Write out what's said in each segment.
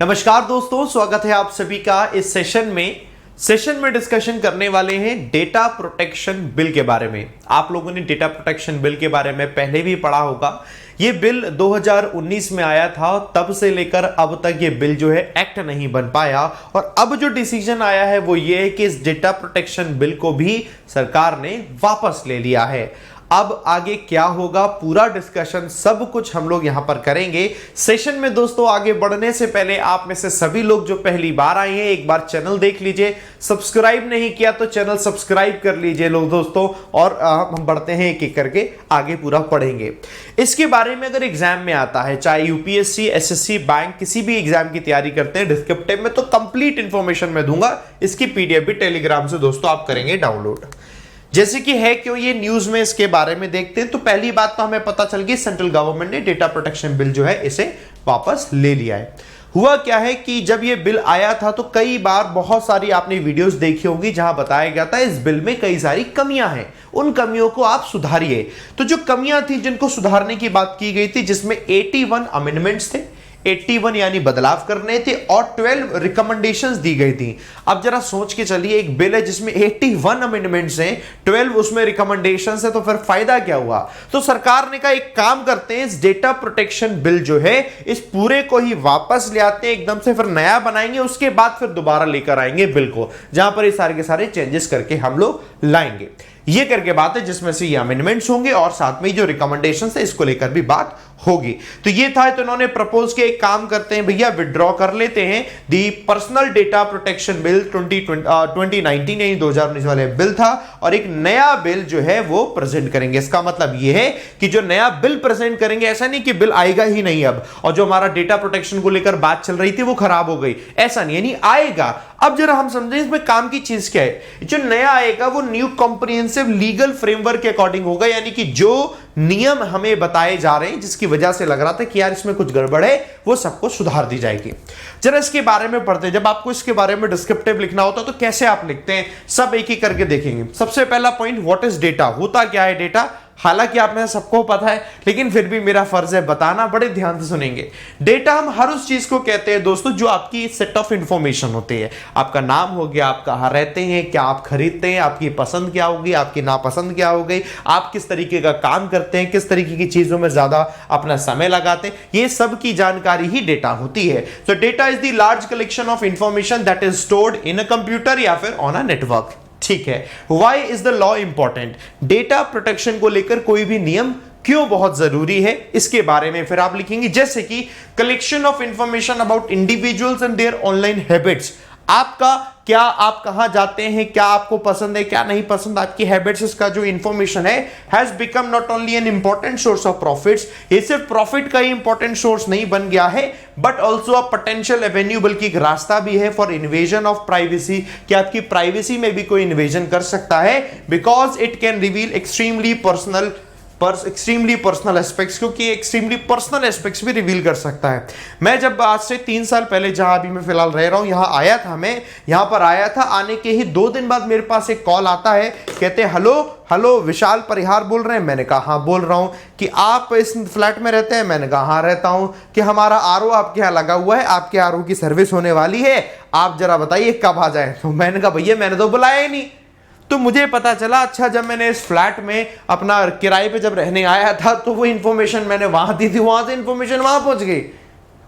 नमस्कार दोस्तों, स्वागत है आप सभी का इस सेशन में डिस्कशन करने वाले हैं डेटा प्रोटेक्शन बिल के बारे में। आप लोगों ने डेटा प्रोटेक्शन बिल के बारे में पहले भी पढ़ा होगा। ये बिल 2019 में आया था, तब से लेकर अब तक ये बिल जो है एक्ट नहीं बन पाया और अब जो डिसीजन आया है वो ये है कि इस डेटा प्रोटेक्शन बिल को भी सरकार ने वापस ले लिया है। अब आगे क्या होगा, पूरा डिस्कशन सब कुछ हम लोग यहां पर करेंगे सेशन में। दोस्तों आगे बढ़ने से पहले आप में से सभी लोग जो पहली बार आए हैं, एक बार चैनल देख लीजिए, सब्सक्राइब नहीं किया तो चैनल सब्सक्राइब कर लीजिए लोग दोस्तों। और हम बढ़ते हैं एक एक करके आगे पूरा पढ़ेंगे। इसके बारे में अगर एग्जाम में आता है, चाहे यूपीएससी, एसएससी, बैंक, किसी भी एग्जाम की तैयारी करते हैं डिस्क्रिप्टिव में, तो कंप्लीट इंफॉर्मेशन मैं दूंगा। इसकी पीडीएफ भी टेलीग्राम से दोस्तों आप करेंगे डाउनलोड। जैसे कि है क्यों ये न्यूज में इसके बारे में देखते हैं। तो पहली बात तो हमें पता चल गई, सेंट्रल गवर्नमेंट ने डेटा प्रोटेक्शन बिल जो है इसे वापस ले लिया है। हुआ क्या है कि जब ये बिल आया था तो कई बार बहुत सारी आपने वीडियोस देखी होंगी जहां बताया गया था इस बिल में कई सारी कमियां हैं, उन कमियों को आप सुधारिए। तो जो कमियां थी जिनको सुधारने की बात की गई थी, जिसमें 81 अमेंडमेंट्स थे, 81 यानी बदलाव करने थे और 12 रिकमेंडेशंस दी गई थी। अब जरा सोच के चलिए, एक बिल है जिसमें 81 अमेंडमेंट्स हैं, 12 उसमें रिकमेंडेशंस है, तो फिर फायदा क्या हुआ। तो सरकार ने कहा एक काम करते हैं, इस डेटा प्रोटेक्शन बिल जो है इस पूरे को ही वापस ले आते हैं, एकदम से फिर नया बनाएंगे, उसके बाद फिर दोबारा लेकर आएंगे बिल को, जहां पर ये सारे के सारे चेंजेस करके हम लोग लाएंगे। ये करके बात है जिसमें से ये अमेंडमेंट्स होंगे और साथ में जो रिकमेंडेशंस है इसको लेकर भी बात होगी। तो ये था, तो इन्होंने प्रपोज किया एक काम करते हैं भैया, विड्रॉ कर लेते हैं दी पर्सनल डेटा प्रोटेक्शन बिल 2019 यानी 2019 वाले बिल था और एक नया बिल जो है वो प्रेजेंट करेंगे। इसका मतलब ये है कि जो नया बिल प्रेजेंट करेंगे, ऐसा नहीं कि बिल आएगा ही नहीं अब और जो हमारा डेटा प्रोटेक्शन को लेकर बात चल रही थी वो खराब हो गई, ऐसा नहीं, यानी आएगा। अब जरा हम समझें इसमें काम की चीज क्या है। जो नया आएगा वो न्यू कॉम्प्रिहेंसिव लीगल फ्रेमवर्क के अकॉर्डिंग होगा, यानी कि जो नियम हमें बताए जा रहे हैं जिसकी वजह से लग रहा था कि यार इसमें कुछ गड़बड़ है, वो सबको सुधार दी जाएगी। जरा इसके बारे में पढ़ते हैं। जब आपको इसके बारे में डिस्क्रिप्टिव लिखना होता है तो कैसे आप लिखते हैं, सब एक एक करके देखेंगे। सबसे पहला पॉइंट, व्हाट इज डेटा, होता क्या है डेटा। हालांकि आप में सबको पता है, लेकिन फिर भी मेरा फर्ज है बताना, बड़े ध्यान से सुनेंगे। डेटा हम हर उस चीज को कहते हैं दोस्तों जो आपकी सेट ऑफ इंफॉर्मेशन होती है। आपका नाम हो गया, आप कहां रहते हैं, क्या आप खरीदते हैं, आपकी पसंद क्या होगी, आपकी नापसंद क्या हो गई, आप किस तरीके का काम करते हैं, किस तरीके की चीजों में ज्यादा अपना समय लगाते हैं, ये सब की जानकारी ही डेटा होती है। तो data is the large collection of information that is stored in a computer या फिर ऑन अ नेटवर्क। ठीक है, why is the law important, data protection को लेकर कोई भी नियम क्यों बहुत जरूरी है, इसके बारे में फिर आप लिखेंगे। जैसे कि collection of information about individuals and their online habits, आपका क्या, आप कहां जाते हैं, क्या आपको पसंद है, क्या नहीं पसंद, आपकी हैबिट्स, इसका जो इंफॉर्मेशन है has become not only an important source of profits, ये सिर्फ प्रॉफिट का ही इंपॉर्टेंट सोर्स नहीं बन गया है, but also a potential Avenue, बल्कि एक रास्ता भी है फॉर इन्वेजन ऑफ प्राइवेसी, कि आपकी प्राइवेसी में भी कोई इन्वेजन कर सकता है, because it can reveal extremely personal aspects, क्योंकि एक्सट्रीमली पर्सनल एस्पेक्ट्स भी रिवील कर सकता है। मैं जब आज से 3 साल पहले, जहां अभी मैं फिलहाल रह रहा हूं, यहां आया था, मैं यहां पर आया था, आने के ही 2 दिन बाद मेरे पास एक कॉल आता है, कहते हैं हेलो विशाल परिहार बोल रहे हैं। मैंने कहा हाँ बोल रहा हूं। कि आप इस फ्लैट में रहते हैं, मैंने कहा हाँ रहता हूं। कि हमारा आरओ आपके यहां लगा हुआ है, आपके आरओ की सर्विस होने वाली है, आप जरा बताइए कब आ जाए। तो मैंने कहा भैया मैंने तो बुलाया ही नहीं। तो मुझे पता चला, अच्छा जब मैंने इस फ्लैट में अपना किराए पे जब रहने आया था तो वो इंफॉर्मेशन मैंने वहां दी थी, वहां से इंफॉर्मेशन वहां पहुंच गई।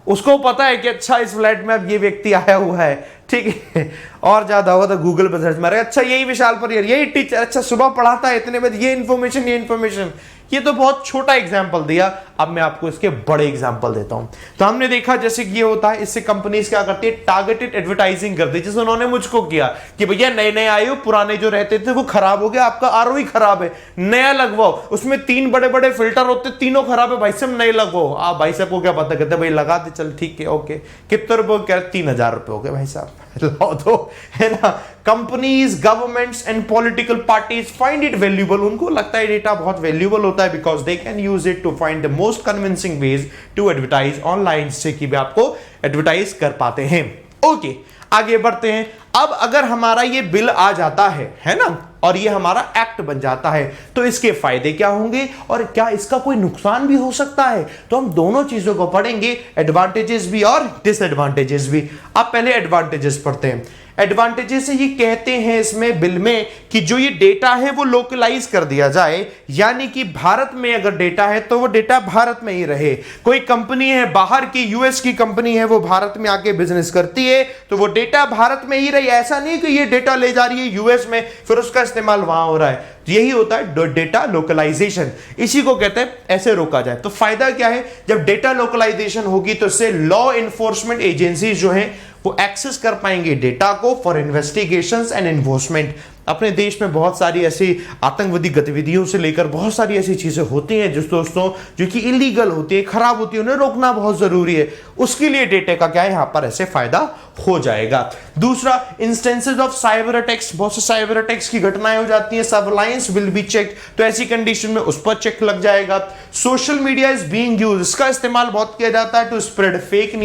उसको पता है कि अच्छा इस फ्लैट में अब ये व्यक्ति आया हुआ है, ठीक है। और ज्यादा हुआ तो गूगल पर सर्च मारे, अच्छा यही विशाल परिहार, यही टीचर, अच्छा सुबह पढ़ाता है, इतने बजे ये इन्फॉर्मेशन। ये तो बहुत छोटा एग्जाम्पल दिया, अब मैं आपको इसके बड़े एग्जाम्पल देता हूं। तो हमने देखा जैसे कि ये होता है, इससे कंपनीज क्या करती है, टारगेटेड एडवर्टाइजिंग करती है, जैसे उन्होंने मुझको किया कि भैया नए नए आए हो, पुराने जो रहते थे वो खराब हो गया, आपका आरओ ही खराब है, नया लगवाओ। उसमें 3 बड़े बड़े फिल्टर होते, तीनों खराब है, भाई साहब नए लगवाओ। आप भाई साहब को क्या पता, कहते भाई लगा दे, चल ठीक है ओके, कितने रुपए, कह 3000 रुपए हो गए भाई साहब, लाओ दो, है ना। Companies, governments and political parties find it valuable, उनको लगता है डेटा बहुत वैल्यूएबल होता है, because they can use it to find the most convincing ways to advertise online, से कि भी आपको एडवर्टाइज कर पाते हैं। ओके, आगे बढ़ते हैं। अब अगर हमारा ये बिल आ जाता है ना, और ये हमारा एक्ट बन जाता है। तो इसके फायदे क्या होंगे और क्या इसका कोई नुकसान भी हो सकता है, तो हम दोनों चीजों को पढ़ेंगे, एडवांटेजेस भी और डिसएडवांटेजेस भी। अब पहले एडवांटेजेस पढ़ते हैं। एडवांटेजेस ये कहते हैं इसमें बिल में कि जो ये डेटा है वो लोकलाइज कर दिया जाए, यानी कि भारत में अगर डेटा है तो वो डेटा भारत में ही रहे। कोई कंपनी है बाहर की, यूएस की कंपनी है, वो भारत में आके बिजनेस करती है तो वो डेटा भारत में ही रहे। ऐसा नहीं कि ये डेटा ले जा रही है यूएस में फिर उसका इस्तेमाल वहां हो रहा है। यही होता है डेटा लोकलाइजेशन, इसी को कहते हैं, ऐसे रोका जाए। तो फायदा क्या है, जब डेटा लोकलाइजेशन होगी तो इससे लॉ इन्फोर्समेंट एजेंसीज जो हैं वो एक्सेस कर पाएंगे डेटा को फॉर इन्वेस्टिगेशंस एंड एनफोर्समेंट। अपने देश में बहुत सारी ऐसी आतंकवादी गतिविधियों से लेकर बहुत सारी ऐसी चीजें होती हैं जिस दोस्तों जो कि इलीगल होती है, खराब होती है, उन्हें रोकना बहुत जरूरी है। उसके लिए डेटा का क्या है, यहां पर ऐसे फायदा हो जाएगा। दूसरा, इंस्टेंसेस ऑफ साइबर अटैक्स, बहुत से साइबर अटैक्स की घटनाएं हो जाती हैं, सर्विलांस विल बी चेक, तो ऐसी कंडीशन में उस पर चेक लग जाएगा। Social media is being used, इसका इस्तेमाल बहुत किया जाता है टू स्प्रेड फेक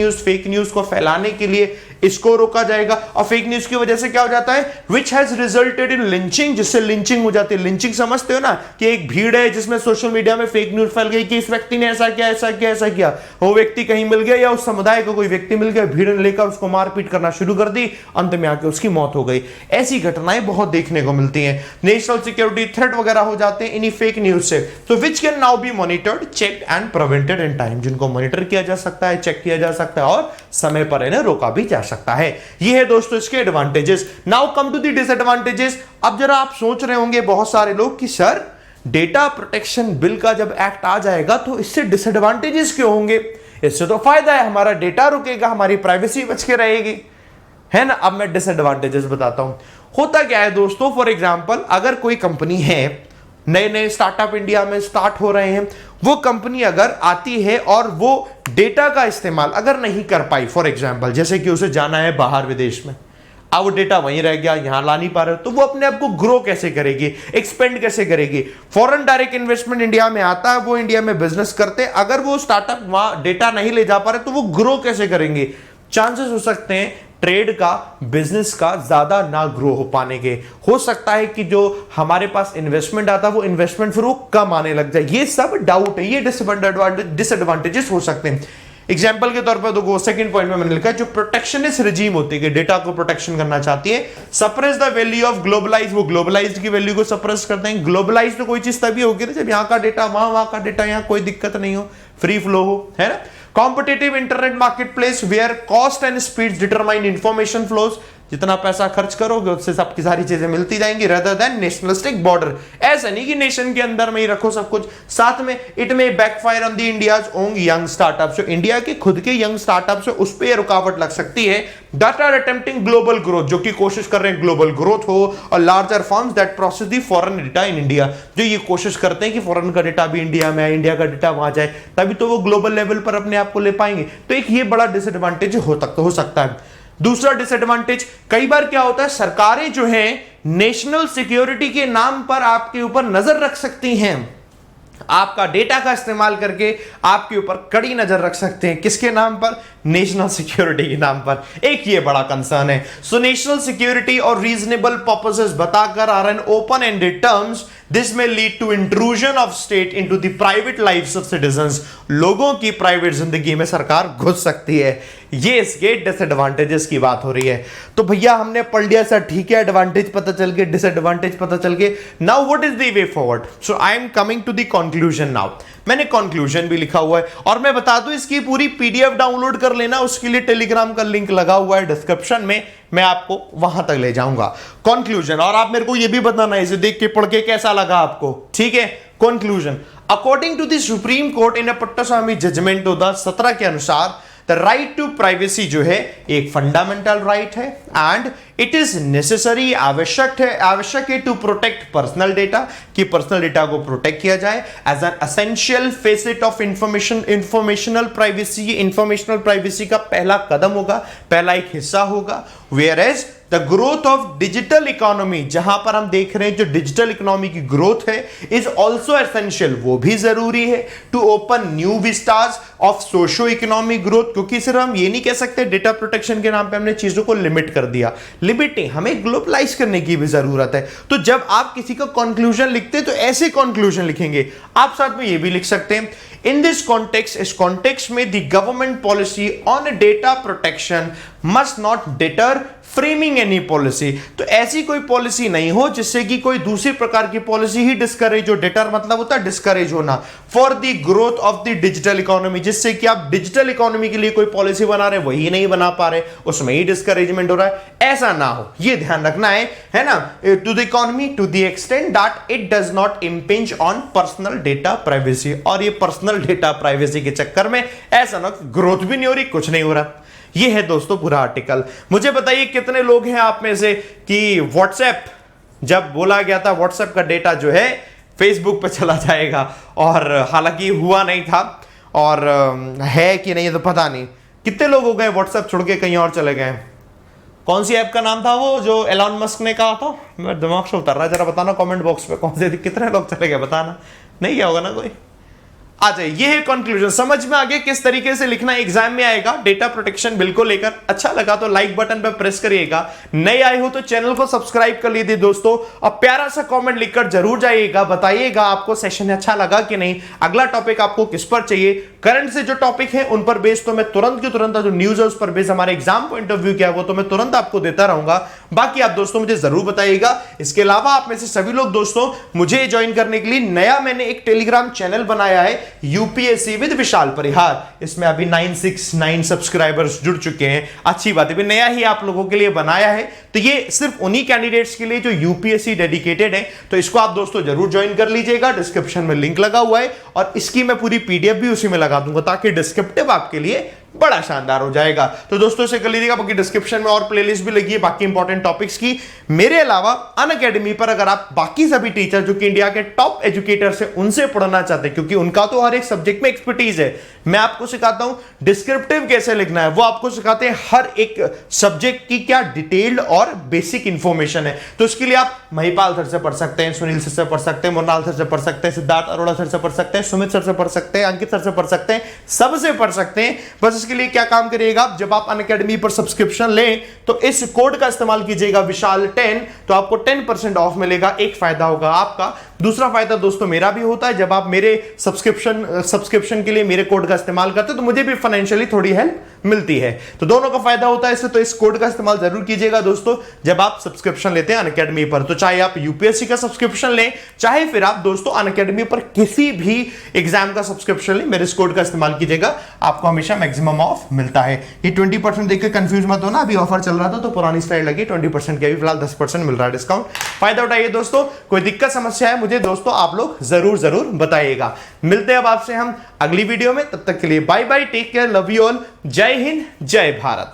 न्यूज को फैलाने के लिए, इसको रोका जाएगा। और फेक न्यूज की वजह से क्या हो जाता है, which has resulted in lynching, जिससे लिंचिंग हो जाती है। लिंचिंग समझते हो ना, कि एक भीड़ है जिसमें सोशल मीडिया में फेक न्यूज फैल गई कि इस व्यक्ति ने ऐसा किया ऐसा किया ऐसा किया, वो व्यक्ति कहीं मिल गया या उस समुदाय को कोई व्यक्ति मिल गया, भीड़ ने लेकर उसको मारपीट करना शुरू कर दी, अंत में आके उसकी मौत हो गई। ऐसी घटनाएं बहुत देखने को मिलती हैं। नेशनल सिक्योरिटी थ्रेट वगैरह हो जाते हैं इन्हीं फेक न्यूज से। तो which can now be monitored, check and prevented in time, जिनको मॉनिटर किया जा सकता है, चेक किया जा सकता है और समय पर इन्हें रोका भी जा सकता है। ये है दोस्तों इसके advantages. Now come to the disadvantages. अब जरा आप सोच रहे होंगे बहुत सारे लोग कि सर डेटा प्रोटेक्शन बिल का जब एक्ट आ जाएगा तो इससे डिसएडवांटेजेस क्यों होंगे, इससे तो फायदा है, हमारा डेटा रुकेगा, हमारी प्राइवेसी बच के रहेगी, है ना। अब मैं डिसएडवांटेजेस बताता हूं। होता क्या है दोस्तों, फॉर एग्जांपल अगर कोई कंपनी है, नए नए स्टार्टअप इंडिया में स्टार्ट हो रहे हैं, वो कंपनी अगर आती है और वो डेटा का इस्तेमाल अगर नहीं कर पाई, फॉर एग्जांपल जैसे कि उसे जाना है बाहर विदेश में, अब वो डेटा वहीं रह गया, यहां ला नहीं पा रहे, तो वो अपने आप को ग्रो कैसे करेगी, एक्सपेंड कैसे करेगी। फॉरेन डायरेक्ट इन्वेस्टमेंट इंडिया में आता है, वो इंडिया में बिजनेस करते, अगर वो स्टार्टअप वहां डेटा नहीं ले जा पा रहे तो वो ग्रो कैसे करेंगे। चांसेस हो सकते हैं ट्रेड का, बिजनेस का ज्यादा ना ग्रो हो पाने के। हो सकता है कि जो हमारे पास इन्वेस्टमेंट आता है वो इन्वेस्टमेंट फिर वो कम आने लग जाए। ये सब डाउट है, ये डिसएडवांटेजेस हो सकते हैं। एग्जाम्पल के तौर पर देखो, सेकंड पॉइंट में मैंने लिखा है जो प्रोटेक्शनिस्ट रिजीम होती है, डेटा को प्रोटेक्शन करना चाहती है, suppress the value of globalise, वो ग्लोबलाइज्ड की वैल्यू को सप्रेस करते हैं। ग्लोबलाइज तो कोई चीज तभी होगी ना जब यहाँ का डेटा वहां का डेटा यहाँ, कोई दिक्कत नहीं हो, फ्री फ्लो हो, है ना। Competitive internet marketplace where cost and speed determine information flows, जितना पैसा खर्च करोगे उससे सबकी सारी चीजें मिलती जाएंगी, रेदर देन नेशनलिस्टिक बॉर्डर। ऐसा नहीं कि नेशन के अंदर में ही रखो सब कुछ, साथ में इट में backfire on the India's own young startups, जो इंडिया के खुद के यंग स्टार्टअप्स है उस पे रुकावट लग सकती है। That are attempting global growth, जो कि कोशिश कर रहे हैं ग्लोबल ग्रोथ हो, और larger firms that process the foreign data in India, जो ये कोशिश करते हैं कि फॉरेन का डेटा भी इंडिया में आए, इंडिया का डेटा वहां जाए, तभी तो वो ग्लोबल लेवल पर अपने आप को ले पाएंगे। तो एक ये बड़ा डिसएडवांटेज हो सकता है। दूसरा डिसएडवांटेज, कई बार क्या होता है, सरकारें जो हैं नेशनल सिक्योरिटी के नाम पर आपके ऊपर नजर रख सकती हैं, आपका डेटा का इस्तेमाल करके आपके ऊपर कड़ी नजर रख सकते हैं। किसके नाम पर, नेशनल सिक्योरिटी के नाम पर। एक ये बड़ा कंसर्न है। सो नेशनल सिक्योरिटी और रीजनेबल पर्पसेस बताकर are an open ended terms, this may lead to intrusion of state into the private lives of citizens, लोगों की प्राइवेट जिंदगी में सरकार घुस सकती है। ये इसके डिसएडवांटेजेस की बात हो रही है। तो भैया हमने पढ़ लिया सर, ठीक है, एडवांटेज पता चल गए, डिसएडवांटेज पता चल गए, now what is the way forward. So I am coming to the conclusion now. मैंने कंक्लूजन भी लिखा हुआ है, और मैं बता दूं इसकी पूरी पीडीएफ डाउनलोड कर लेना, उसके लिए टेलीग्राम का लिंक लगा हुआ है डिस्क्रिप्शन में, मैं आपको वहां तक ले जाऊंगा। कंक्लूजन, और आप मेरे को यह भी बताना है इसे देख के पढ़ के कैसा लगा आपको, ठीक है। Conclusion, according to the Supreme Court in a Puttaswamy judgement 2017 के अनुसार द राइट टू प्राइवेसी जो है एक फंडामेंटल राइट है, एंड इट इज नेसेसरी, आवश्यक है टू प्रोटेक्ट पर्सनल डेटा, कि पर्सनल डेटा को प्रोटेक्ट किया जाए as an essential facet of informational privacy. ये इंफॉर्मेशनल प्राइवेसी का पहला कदम होगा, पहला एक हिस्सा होगा। Where as the growth of digital economy, जहां पर हम देख रहे हैं जो डिजिटल इकोनॉमी की ग्रोथ है, इज ऑल्सो एसेंशियल, वो भी जरूरी है, to open new vistas of socio economic growth. क्योंकि सिर्फ हम ये नहीं कह सकते डेटा प्रोटेक्शन के नाम पे हमने चीजों को लिमिट कर दिया, लिमिट नहीं, हमें ग्लोबलाइज करने की भी जरूरत है। तो जब आप किसी का कंक्लूजन लिखते हैं तो ऐसे कंक्लूजन लिखेंगे। आप साथ में ये भी लिख सकते हैं, इन दिस कॉन्टेक्स्ट, इस कॉन्टेक्स्ट में the government policy on data protection must not deter framing any policy. तो ऐसी कोई पॉलिसी नहीं हो जिससे कि कोई दूसरी प्रकार की पॉलिसी ही डिस्करेज हो। डिटर मतलब होता है डिस्करेज होना, for the growth of the digital economy, जिससे कि आप डिजिटल इकोनॉमी के लिए कोई पॉलिसी बना रहे वही नहीं बना पा रहे, उसमें ही डिस्करेजमेंट हो रहा है, ऐसा ना हो, ये ध्यान रखना है ना। To the economy to the extent that it does not impinge on personal data privacy, और ये पर्सनल डेटा प्राइवेसी के चक्कर में ऐसा ना ग्रोथ भी नहीं हो रही, कुछ नहीं हो रहा। ये है दोस्तों पूरा आर्टिकल। मुझे बताइए कितने लोग हैं आप में से कि व्हाट्सएप, जब बोला गया था व्हाट्सएप का डेटा जो है फेसबुक पे चला जाएगा, और हालांकि हुआ नहीं था, और है कि नहीं तो पता नहीं, कितने लोग हो गए व्हाट्सएप छोड़ के कहीं और चले गए? कौन सी ऐप का नाम था वो जो एलॉन मस्क ने कहा था? मेरे दिमाग से उतर रहा है, जरा बताना कमेंट बॉक्स पे कौन से, कितने लोग चले गए बताना, नहीं क्या होगा ना कोई। आ जाए, ये है कंक्लूजन, समझ में आ गया किस तरीके से लिखना एग्जाम में आएगा डेटा प्रोटेक्शन बिल को लेकर। अच्छा लगा तो लाइक बटन पे प्रेस करिएगा, नए आए हो तो चैनल को सब्सक्राइब कर लीजिए दोस्तों, और प्यारा सा कमेंट लिखकर जरूर जाइएगा, बताइएगा आपको सेशन अच्छा लगा कि नहीं, अगला टॉपिक आपको किस पर चाहिए। करंट से जो टॉपिक है उन पर बेस तो मैं तुरंत की तुरंत जो न्यूज है उस पर बेस हमारे एग्जाम पॉइंट ऑफ व्यू क्या है वो तो मैं तुरंत आपको देता रहूंगा। बाकी आप दोस्तों मुझे जरूर बताइएगा। इसके अलावा आप में से सभी लोग दोस्तों मुझे ज्वाइन करने के लिए नया मैंने एक टेलीग्राम चैनल बनाया है, यूपीएससी विद विशाल परिहार। इसमें अभी 969 सब्सक्राइबर्स जुड़ चुके हैं, अच्छी बात है, भी नया ही आप लोगों के लिए बनाया है। तो ये सिर्फ उन्हीं कैंडिडेट्स के लिए जो यूपीएससी डेडिकेटेड है, तो इसको आप दोस्तों जरूर ज्वाइन कर लीजिएगा। डिस्क्रिप्शन में लिंक लगा हुआ है, और इसकी मैं पूरी पीडीएफ भी उसी में लगा दूंगा, ताकि डिस्क्रिप्टिव आपके लिए बड़ा शानदार हो जाएगा। तो दोस्तों से कर लीजिएगा, बाकी डिस्क्रिप्शन में और प्लेलिस्ट भी लगी है बाकी इंपॉर्टेंट टॉपिक्स की। मेरे अलावा अनअकैडमी पर अगर आप बाकी सभी टीचर जो कि इंडिया के टॉप एजुकेटर्स हैं उनसे पढ़ना चाहते हैं, क्योंकि उनका तो हर एक सब्जेक्ट में एक्सपर्टीज है, मैं आपको सिखाता हूं डिस्क्रिप्टिव कैसे लिखना है, वो आपको सिखाते हैं हर एक सब्जेक्ट की क्या डिटेल्ड और बेसिक इंफॉर्मेशन है। तो इसके लिए आप महिपाल सर से पढ़ सकते हैं, सुनील सर से पढ़ सकते हैं, मुन्नाल सर से पढ़ सकते हैं, सिद्धार्थ अरोड़ा सर से पढ़ सकते हैं, सुमित सर से पढ़ सकते हैं, अंकित सर से पढ़ सकते हैं, सबसे पढ़ सकते हैं। बस इसके लिए क्या काम करिएगा, जब आप अनअकैडमी पर सब्सक्रिप्शन लें तो इस कोड का इस्तेमाल कीजिएगा विशाल 10, तो आपको 10% ऑफ मिलेगा। एक फायदा होगा आपका, दूसरा फायदा दोस्तों मेरा भी होता है, जब आप मेरे सब्सक्रिप्शन के लिए मेरे कोड का इस्तेमाल करते हो तो मुझे भी फाइनेंशियली थोड़ी हेल्प मिलती है, तो दोनों का फायदा होता है इससे। तो इस कोड का इस्तेमाल जरूर कीजिएगा दोस्तों जब आप सब्सक्रिप्शन लेते हैं अनअकैडमी पर। तो चाहे आप यूपीएससी का सब्सक्रिप्शन लें, चाहे फिर आप दोस्तों अनअकैडमी पर किसी भी एग्जाम का सब्सक्रिप्शन लें, मेरे इस कोड का इस्तेमाल कीजिएगा, आपको हमेशा मैक्सिमम ऑफ मिलता है। ये 20% देख के कंफ्यूज मत होना, अभी ऑफर चल रहा था तो पुरानी स्टाइल लगी 20% की, अभी फिलहाल 10% मिल रहा है डिस्काउंट, फायदा उठाइए दोस्तों। कोई दिक्कत समस्या है मुझे दोस्तों आप लोग जरूर बताइएगा। मिलते हैं अब आपसे हम अगली वीडियो में, तब तक के लिए bye bye, take care, love you all, जय हिंद, जय भारत।